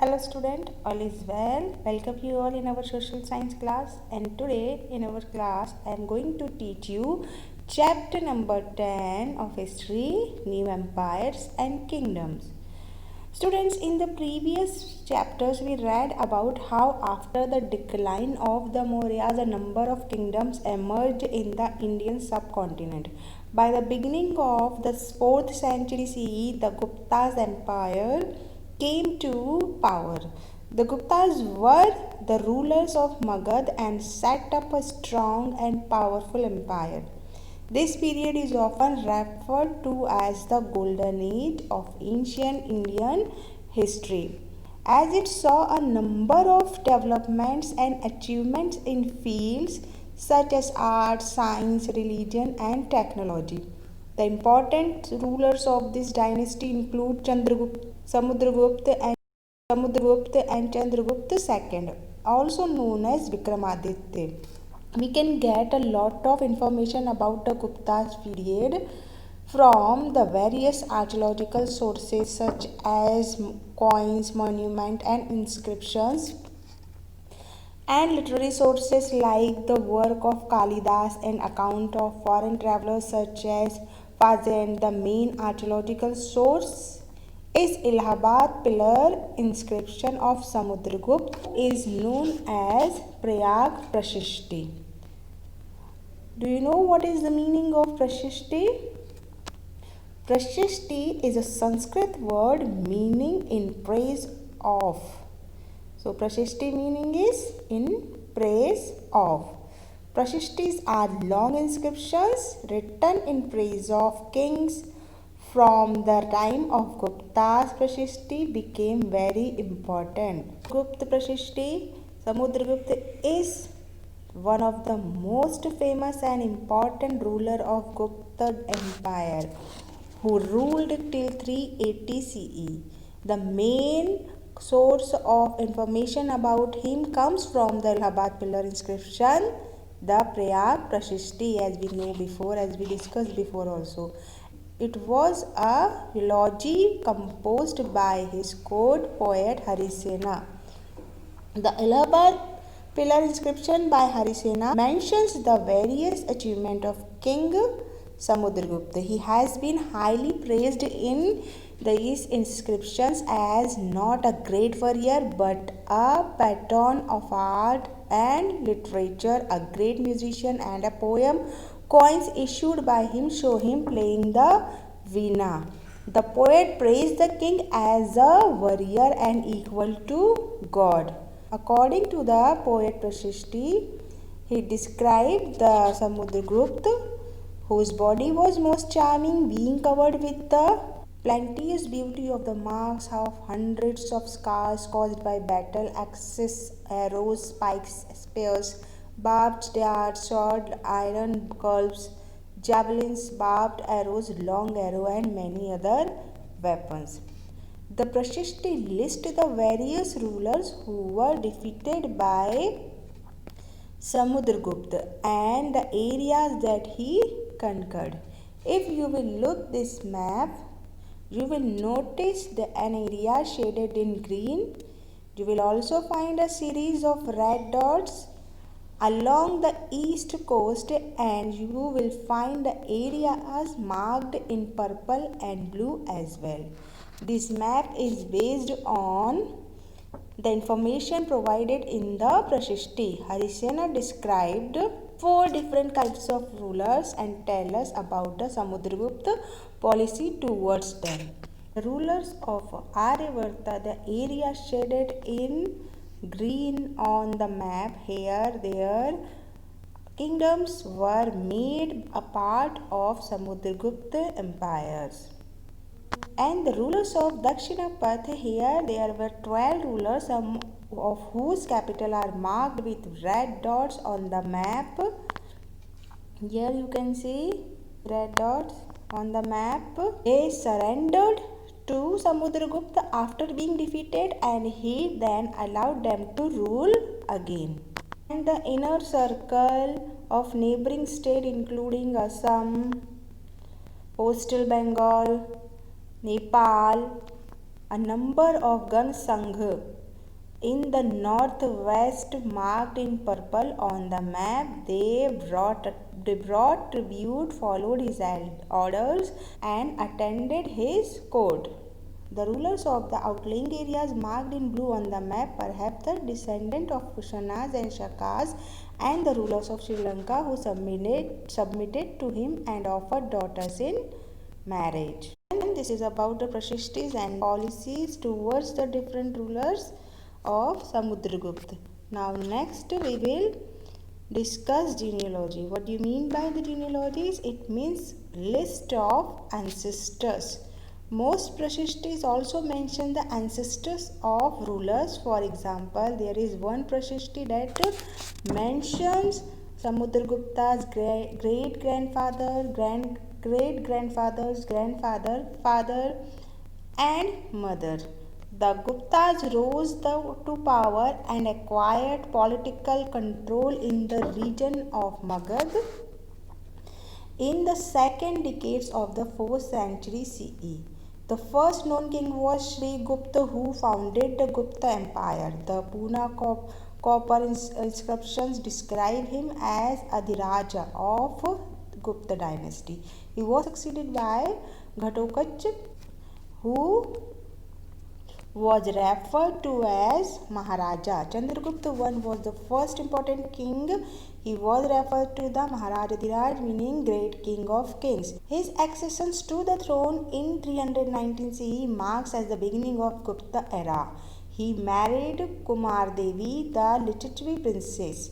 Hello student, all is well. Welcome you all in our social science class, and today in our class I am going to teach you chapter number 10 of history, new empires and kingdoms. Students, in the previous chapters we read about how after the decline of the Mauryas a number of kingdoms emerged in the Indian subcontinent. By the beginning of the 4th century CE, the Gupta's empire came to power. The Guptas were the rulers of Magad and set up a strong and powerful empire. This period is often referred to as the Golden Age of ancient Indian history, as it saw a number of developments and achievements in fields such as art, science, religion, and technology. The important rulers of this dynasty include Samudragupta and Chandragupta II, also known as Vikramaditya. We can get a lot of information about the Gupta's period from the various archaeological sources such as coins, monuments, and inscriptions, and literary sources like the work of Kalidas and account of foreign travelers such as Fazend. The main archaeological source is Allahabad pillar inscription of Samudragupta is known as Prayag Prashishti. Do you know what is the meaning of Prashishti? Prashishti is a Sanskrit word meaning in praise of. So Prashishti meaning is in praise of. Prashishtis are long inscriptions written in praise of kings. From the time of Gupta's Prashishti became very important. Gupta Prashishti, Samudragupta is one of the most famous and important ruler of Gupta Empire, who ruled till 380 CE. The main source of information about him comes from the Allahabad pillar inscription, the Prayag Prashishti, as we know before, as we discussed before also. It was a eulogy composed by his court poet Harisena. The Allahabad pillar inscription by Harisena mentions the various achievements of King Samudragupta. He has been highly praised in these inscriptions as not a great warrior but a patron of art and literature, a great musician, and a poem. Coins issued by him show him playing the veena. The poet praised the king as a warrior and equal to God. According to the poet Prashishti, he described the Samudragupta, whose body was most charming, being covered with the plenteous beauty of the marks of hundreds of scars caused by battle, axes, arrows, spikes, spears, barbed darts, sword, iron curves, javelins, barbed arrows, long arrow, and many other weapons. The Prashishti lists the various rulers who were defeated by Samudragupta and the areas that he conquered. If you will look this map, you will notice an area shaded in green. You will also find a series of red dots along the east coast, and you will find the areas marked in purple and blue as well. This map is based on the information provided in the Prashishti. Harisena described 4 different kinds of rulers and tell us about the Samudragupta policy towards them. The rulers of Aryavarta, the area shaded in green on the map here, their kingdoms were made a part of Samudragupta empires. And the rulers of Dakshinapath, here there were 12 rulers, some of whose capital are marked with red dots on the map. Here you can see red dots on the map. They surrendered to Samudragupta after being defeated, and he then allowed them to rule again. And the inner circle of neighboring state including Assam, Coastal Bengal, Nepal, A number of gun sangh in the northwest marked in purple on the map. They brought tribute, followed his orders, and attended his court. The rulers of the outlying areas marked in blue on the map, perhaps the descendant of Kushanas and Shakas, and the rulers of Sri Lanka who submitted to him and offered daughters in marriage. And this is about the Prashishtis and policies towards the different rulers of Samudragupta. Now next we will discuss genealogy. What do you mean by the genealogies? It means list of ancestors. Most Prashishtis also mention the ancestors of rulers. For example, there is one Prashishti that mentions Samudragupta's great grandfather, great grandfather's grandfather, father, and mother. The Guptas rose to power and acquired political control in the region of Magad in the second decades of the 4th century CE. The first known king was Sri Gupta, who founded the Gupta Empire. The Puna copper inscriptions describe him as Adhiraja of Gupta dynasty. He was succeeded by Ghatotkacha, who was referred to as Maharaja. Chandragupta I was the first important king. He was referred to the Maharaja Adhiraj, meaning great king of kings. His accession to the throne in 319 CE marks as the beginning of Gupta era. He married Kumar Devi, the Lichavi princess.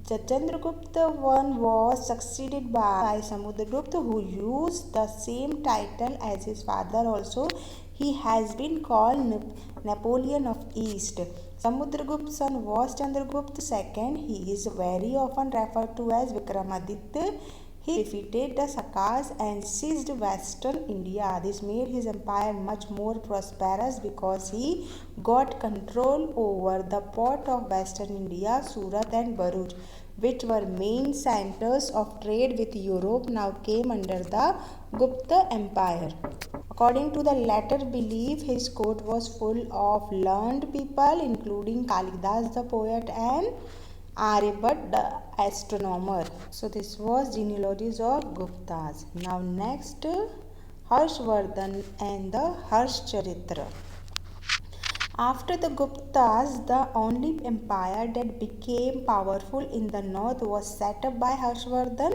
The Chandragupta I was succeeded by Samudragupta, who used the same title as his father also. He has been called Napoleon of East. Samudragupta's son was Chandragupta II. He is very often referred to as Vikramaditya. He defeated the Sakas and seized western India. This made his empire much more prosperous because he got control over the port of western India, Surat and Bharuch, which were main centers of trade with Europe, now came under the Gupta Empire. According to the latter belief, his court was full of learned people, including Kalidas the poet and Aryabhat the astronomer. So this was genealogies of Guptas. Now next, Harshvardhan and the Harshcharitra. After the Guptas, the only empire that became powerful in the north was set up by Harshvardhan.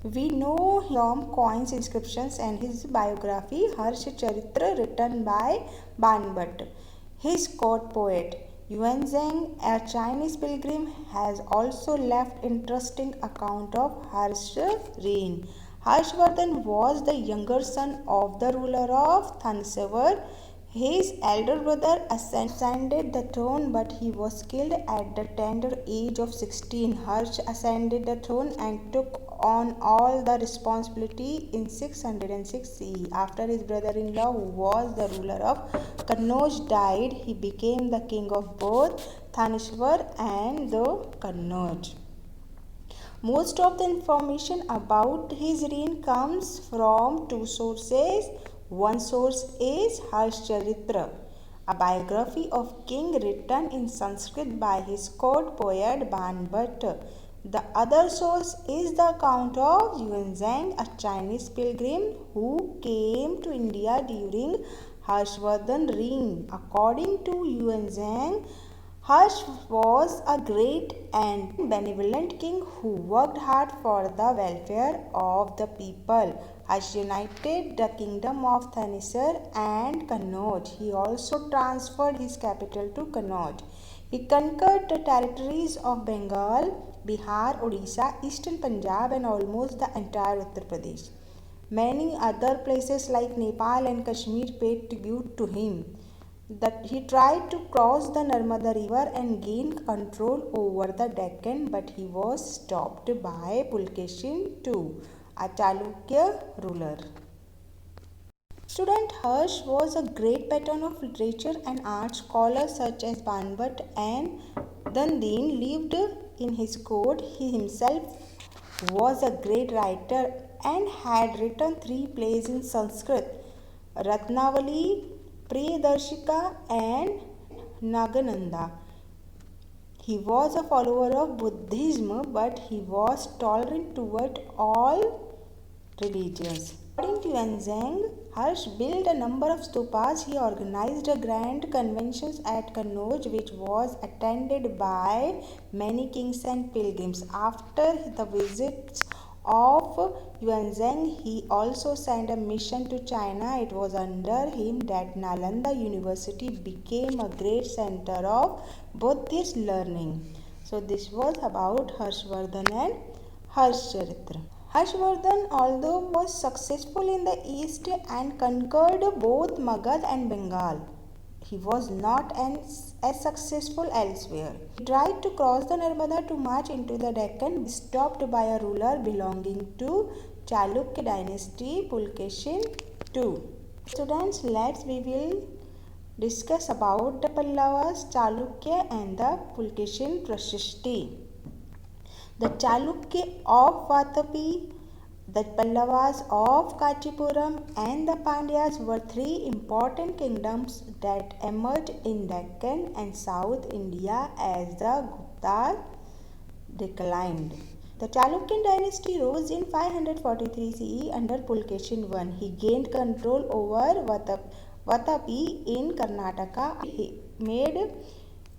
We know from coins, inscriptions, and his biography, Harshcharitra, written by Banbhat. His court poet, Yuanzhang, a Chinese pilgrim, has also left interesting account of Harsh's reign. Harshvardhan was the younger son of the ruler of Thansavur. His elder brother ascended the throne, but he was killed at the tender age of 16. Harsh ascended the throne and took on all the responsibility in 606 CE. After his brother-in-law, who was the ruler of Kannauj, died, he became the king of both Thaneswar and the Kannauj. Most of the information about his reign comes from two sources. One source is Harshcharitra, a biography of king written in Sanskrit by his court poet Banbhat. The other source is the account of Yuanzhang, a Chinese pilgrim who came to India during Harshvardhan's reign. According to Yuanzhang, Harsh was a great and benevolent king who worked hard for the welfare of the people. Harsh united the kingdom of Thanesar and Kannauj. He also transferred his capital to Kannauj. He conquered the territories of Bengal, Bihar, Odisha, eastern Punjab, and almost the entire Uttar Pradesh. Many other places like Nepal and Kashmir paid tribute to him. That he tried to cross the Narmada river and gain control over the Deccan, but he was stopped by Pulkesin II, a Chalukya ruler. Student, Harsh was a great patron of literature and art. Scholars such as Banbhat and Dandin lived in his court. He himself was a great writer and had written 3 plays in Sanskrit: Ratnavali, Priyadarshika and Nagananda. He was a follower of Buddhism, but he was tolerant toward all religions. According to Yuanzhang, Harsh built a number of stupas. He organized a grand convention at Kannauj, which was attended by many kings and pilgrims. After the visits of Yuanzhang, he also sent a mission to China. It was under him that Nalanda University became a great center of Buddhist learning. So this was about Harshvardhan and Harshcharitra. Harshvardhan, although was successful in the east and conquered both Magad and Bengal, he was not as successful elsewhere. He tried to cross the Narmada to march into the Deccan, stopped by a ruler belonging to Chalukya dynasty, Pulkesin II. Students, we will discuss about the Pallavas, Chalukya and the Pulkesin Prashasti. The Chalukya of Vatapi, the Pallavas of Kanchipuram and the Pandyas were three important kingdoms that emerged in Deccan and South India as the Guptas declined. The Chalukyan dynasty rose in 543 CE under Pulkesin I. He gained control over Vatapi in Karnataka. He made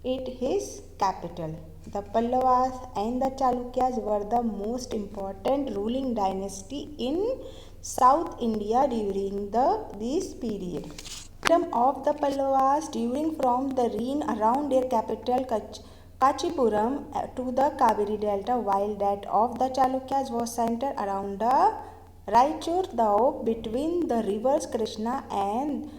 it his capital. The Pallavas and the Chalukyas were the most important ruling dynasty in South India during this period. The kingdom of the Pallavas during from the reign around their capital Kanchipuram to the Kaveri Delta, while that of the Chalukyas was centered around the Raichur Dao between the rivers Krishna and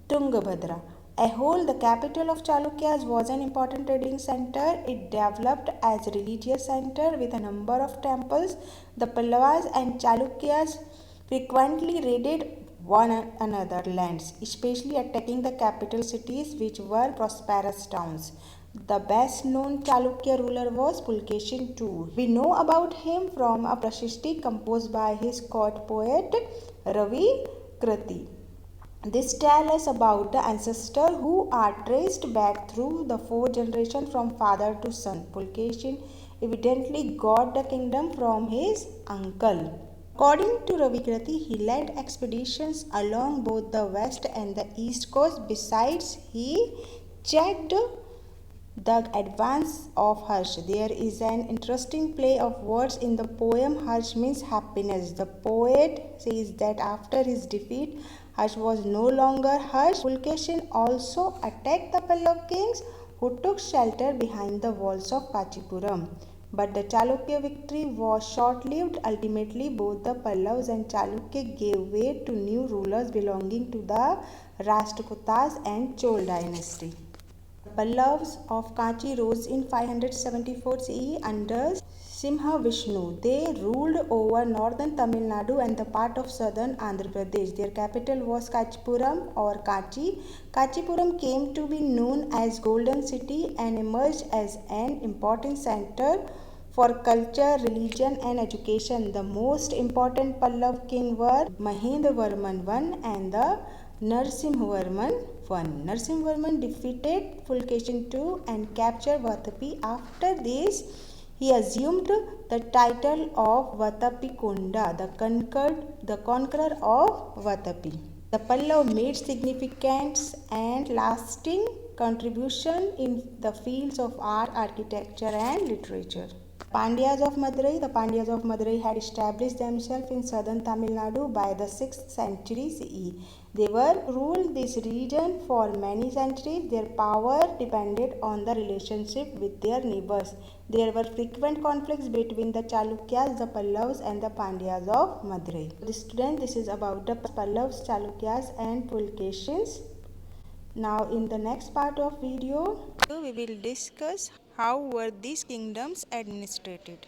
Tungabhadra. The capital of Chalukyas was an important trading center. It developed as a religious center with a number of temples. The Pallavas and Chalukyas frequently raided one another's lands, especially attacking the capital cities, which were prosperous towns. The best known Chalukya ruler was Pulkesin II. We know about him from a Prashasti composed by his court poet Ravi Kriti. This tells us about the ancestors who are traced back through the four generations from father to son. Pulkesin evidently got the kingdom from his uncle. According to Ravi Kriti, he led expeditions along both the west and the east coast. Besides, he checked the advance of Harsh. There is an interesting play of words in the poem. Harsh means happiness. The poet says that after his defeat, Harsh was no longer Harsh. Pulkesin also attacked the Pallav kings who took shelter behind the walls of Kanchipuram. But the Chalukya victory was short-lived. Ultimately, both the Pallavas and Chalukya gave way to new rulers belonging to the Rashtrakutas and Chol dynasty. Pallavas of Kanchi rose in 574 CE under Simhavishnu. They ruled over northern Tamil Nadu and the part of southern Andhra Pradesh. Their capital was Kanchipuram or Kanchi. Kanchipuram came to be known as Golden City and emerged as an important center for culture, religion and education. The most important Pallav king were Mahendravarman I and the Narasimhavarman I. Narasimhavarman defeated Pulkesin II and captured Vatapi. After this, he assumed the title of Vatapikunda, the conqueror of Vatapi. The Pallav made significant and lasting contribution in the fields of art, architecture and literature. The Pandyas of Madurai had established themselves in southern Tamil Nadu by the 6th century CE. They ruled this region for many centuries. Their power depended on the relationship with their neighbors. There were frequent conflicts between the Chalukyas, the Pallavas and the Pandyas of Madurai. This is about the Pallavas, Chalukyas and Pulkesins. Now in the next part of video, we will discuss how were these kingdoms administrated.